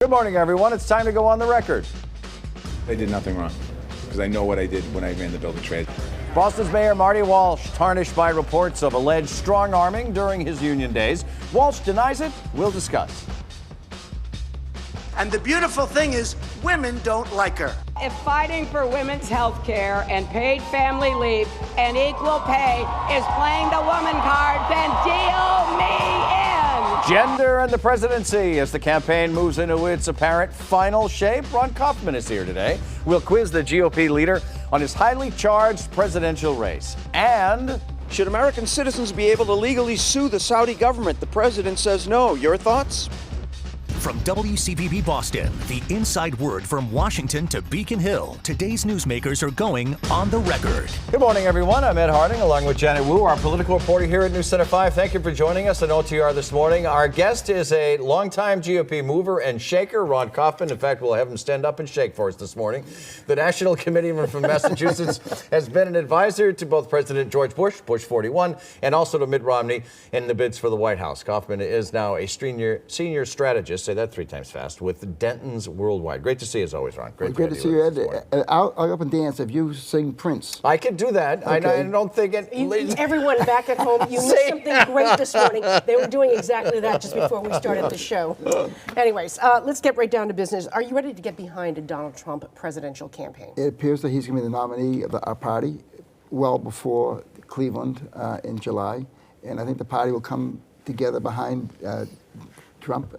Good morning, everyone. It's time to go on the record. I did nothing wrong because I know what I did when I ran the bill of trade. Boston's Mayor Marty Walsh tarnished by reports of alleged strong-arming during his union days. Walsh denies it. We'll discuss. And the beautiful thing is, women don't like her. If fighting for women's health care and paid family leave and equal pay is playing the woman card, then deal me in. Gender and the presidency as the campaign moves into its apparent final shape. Ron Kaufman is here today. We'll quiz the GOP leader on his highly charged presidential race. And should American citizens be able to legally sue the Saudi government? The president says no. Your thoughts? From WCPB Boston, the inside word from Washington to Beacon Hill, today's newsmakers are going on the record. Good morning, everyone. I'm Ed Harding, along with Janet Wu, our political reporter here at News Center 5. Thank you for joining us on OTR this morning. Our guest is a longtime GOP mover and shaker, Ron Kaufman. In fact, we'll have him stand up and shake for us this morning. The National Committeeman from Massachusetts has been an advisor to both President George Bush, Bush 41, and also to Mitt Romney in the bids for the White House. Kaufman is now a senior strategist. Say that 3 times fast, with Denton's Worldwide. Great to see you as always, Ron. Great to see you, Ed. I'll up and dance if you sing Prince. I can do that. Okay. I don't think it... Everyone back at home, you missed something great this morning. They were doing exactly that just before we started the show. Anyways, let's get right down to business. Are you ready to get behind a Donald Trump presidential campaign? It appears that he's going to be the nominee of our party well before Cleveland in July. And I think the party will come together behind Trump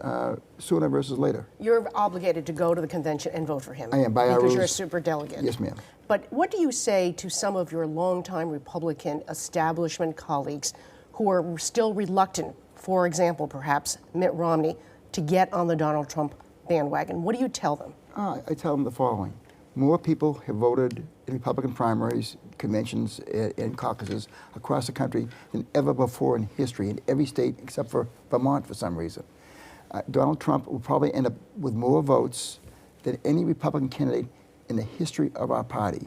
sooner versus later. You're obligated to go to the convention and vote for him. I am, by our rules. Because you're a super delegate. Yes, ma'am. But what do you say to some of your longtime Republican establishment colleagues who are still reluctant, for example, perhaps Mitt Romney, to get on the Donald Trump bandwagon? What do you tell them? I tell them the following. More people have voted in Republican primaries, conventions, and caucuses across the country than ever before in history, in every state except for Vermont for some reason. Donald Trump will probably end up with more votes than any Republican candidate in the history of our party.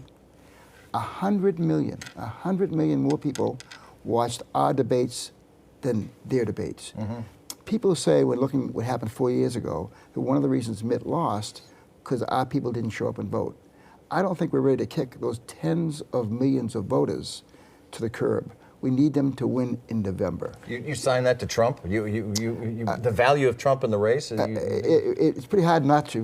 100 million more people watched our debates than their debates. Mm-hmm. People say, when looking at what happened 4 years ago, that one of the reasons Mitt lost because our people didn't show up and vote. I don't think we're ready to kick those tens of millions of voters to the curb. We need them to win in November. You sign that to Trump? The value of Trump in the race? It's pretty hard not to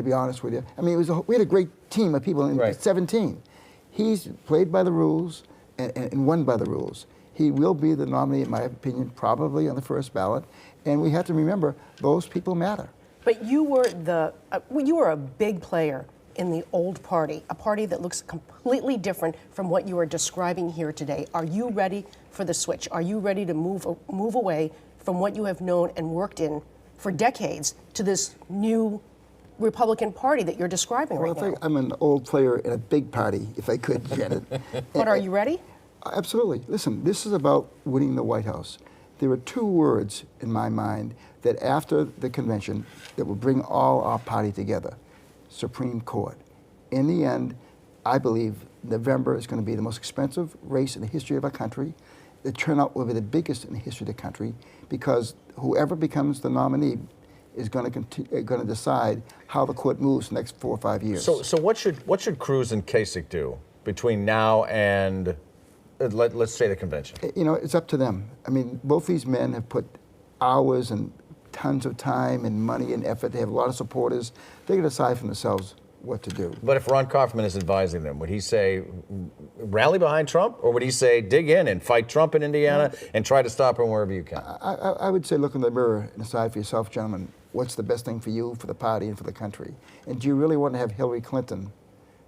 be honest with you. I mean, we had a great team of people in 17. He's played by the rules and won by the rules. He will be the nominee, in my opinion, probably on the first ballot. And we have to remember, those people matter. But you were a big player in the old party, a party that looks completely different from what you are describing here today. Are you ready for the switch? Are you ready to move away from what you have known and worked in for decades to this new Republican Party that you're describing right now? I think I'm an old player in a big party, if I could, Janet. But are you ready? Absolutely. Listen, this is about winning the White House. There are 2 words in my mind that after the convention that will bring all our party together. Supreme Court. In the end, I believe November is going to be the most expensive race in the history of our country. The turnout will be the biggest in the history of the country because whoever becomes the nominee is going to decide how the court moves the next 4 or 5 years. So what should Cruz and Kasich do between now and let's say the convention? You know, it's up to them. I mean, both these men have put hours and tons of time and money and effort. They have a lot of supporters. They can decide for themselves what to do. But if Ron Kaufman is advising them, would he say rally behind Trump, or would he say dig in and fight Trump in Indiana and try to stop him wherever you can? I would say look in the mirror and decide for yourself, gentlemen, what's the best thing for you, for the party, and for the country. And do you really want to have Hillary Clinton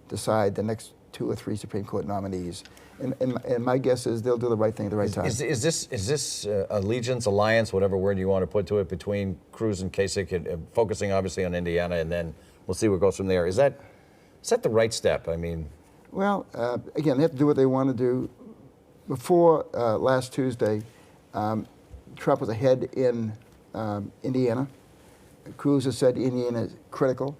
decide the next 2 or 3 Supreme Court nominees? And my guess is they'll do the right thing at the right time. Is this allegiance, alliance, whatever word you want to put to it, between Cruz and Kasich, focusing obviously on Indiana, and then we'll see what goes from there? Is that the right step? I mean, well, again, they have to do what they want to do. Before last Tuesday, Trump was ahead in Indiana. Cruz has said Indiana is critical.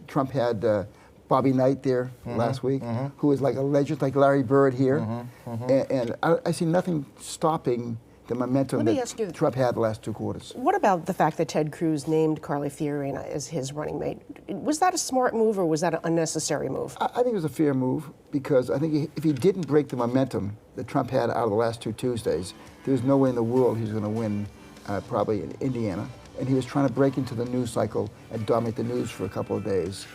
Trump had Bobby Knight there last week, who is like a legend, like Larry Bird here. And I see nothing stopping the momentum Let me ask you- that Trump had the last 2 quarters. What about the fact that Ted Cruz named Carly Fiorina as his running mate? Was that a smart move or was that an unnecessary move? I think it was a fair move because I think if he didn't break the momentum that Trump had out of the last 2 Tuesdays, there's no way in the world he's going to win probably in Indiana. And he was trying to break into the news cycle and dominate the news for a couple of days.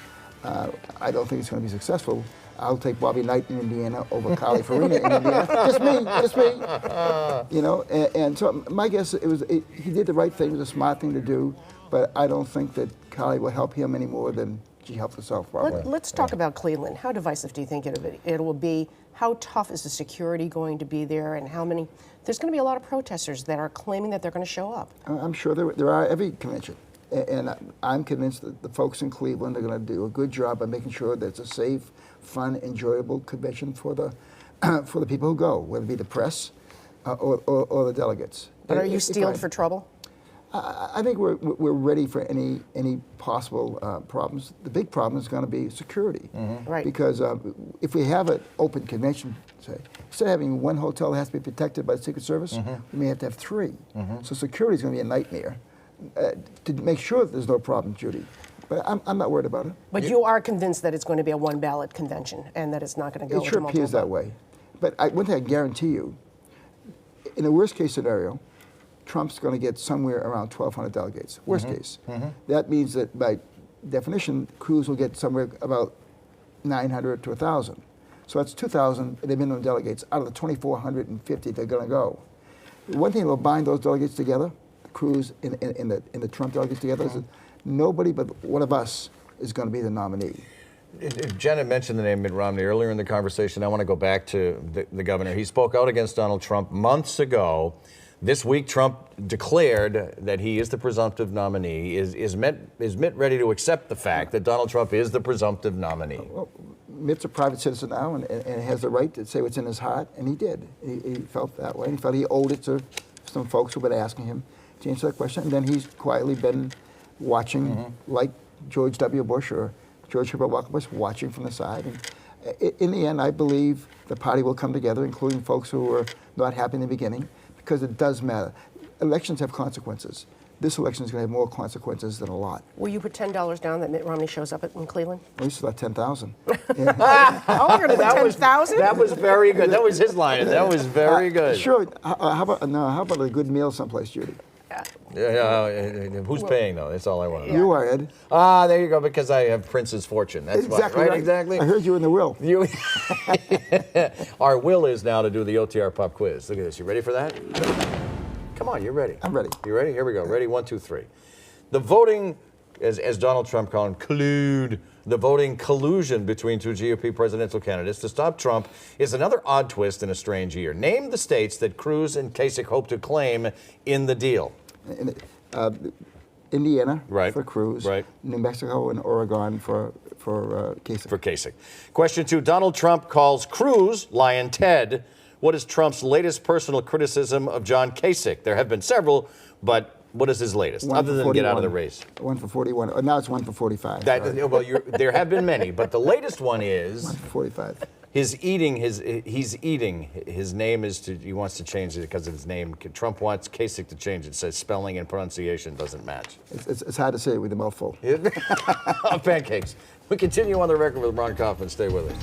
I don't think it's going to be successful. I'll take Bobby Knight in Indiana over Carly Fiorina in Indiana. Just me. You know, and so my guess he did the right thing. It was a smart thing to do, but I don't think that Carly will help him any more than she helped herself. Probably. Let's talk about Cleveland. How divisive do you think it will be? How tough is the security going to be there, and how many? There's going to be a lot of protesters that are claiming that they're going to show up. I'm sure there are every convention. And I'm convinced that the folks in Cleveland are going to do a good job of making sure that it's a safe, fun, enjoyable convention for the for the people who go, whether it be the press or the delegates. But are you steeled for trouble? I think we're ready for any possible problems. The big problem is going to be security, Right? Because if we have an open convention, say, instead of having one hotel that has to be protected by the Secret Service, we may have to have 3. So security is going to be a nightmare. To make sure that there's no problem, Judy. But I'm not worried about it. But you are convinced that it's going to be a one-ballot convention and that it's not going to go It sure into appears that way. But one thing I guarantee you, in a worst-case scenario, Trump's going to get somewhere around 1,200 delegates. Worst case. That means that by definition, Cruz will get somewhere about 900 to 1,000. So that's 2,000 the minimum delegates out of the 2,450 they're going to go. One thing that will bind those delegates together, Cruz and the Trump delegates together, is that nobody but one of us is going to be the nominee. Janet mentioned the name Mitt Romney earlier in the conversation. I want to go back to the governor. He spoke out against Donald Trump months ago. This week, Trump declared that he is the presumptive nominee. Is Mitt ready to accept the fact that Donald Trump is the presumptive nominee? Well, Mitt's a private citizen now and has the right to say what's in his heart, and he did. He felt that way. He felt he owed it to some folks who've been asking him to answer that question. And then he's quietly been watching, like George W. Bush or George Herbert Walker Bush, watching from the side. And in the end, I believe the party will come together, including folks who were not happy in the beginning, because it does matter. Elections have consequences. This election is going to have more consequences than a lot. Will you put $10 down that Mitt Romney shows up in Cleveland? At least about 10,000. Oh, we're going to put 10,000? That was very good. That was his line. That was very good. Sure. How about a good meal someplace, Judy? Who's paying though? That's all I want to know. You are, Ed. There you go. Because I have Prince's fortune. That's Exactly why, right. Exactly. I heard you in the will. Our will is now to do the OTR pop quiz. Look at this. You ready for that? Come on, you're ready. I'm ready. You ready? Here we go. Ready? 1, 2, 3. The voting, as Donald Trump called it, the voting collusion between 2 GOP presidential candidates to stop Trump is another odd twist in a strange year. Name the states that Cruz and Kasich hope to claim in the deal. Indiana Right. for Cruz, Right. New Mexico and Oregon for Kasich. For Kasich. Question 2. Donald Trump calls Cruz Lion Ted. What is Trump's latest personal criticism of John Kasich? There have been several, but what is his latest, One other for than get out of the 41. race? 1 for 41. Oh, now it's 1 for 45. Well, there have been many, but the latest one 1 is for 45. he's eating. His name is he wants to change it because of his name. Trump wants Kasich to change it. It says spelling and pronunciation doesn't match. It's hard to say it with a mouthful. Pancakes. We continue on the record with Ron Kaufman. Stay with us.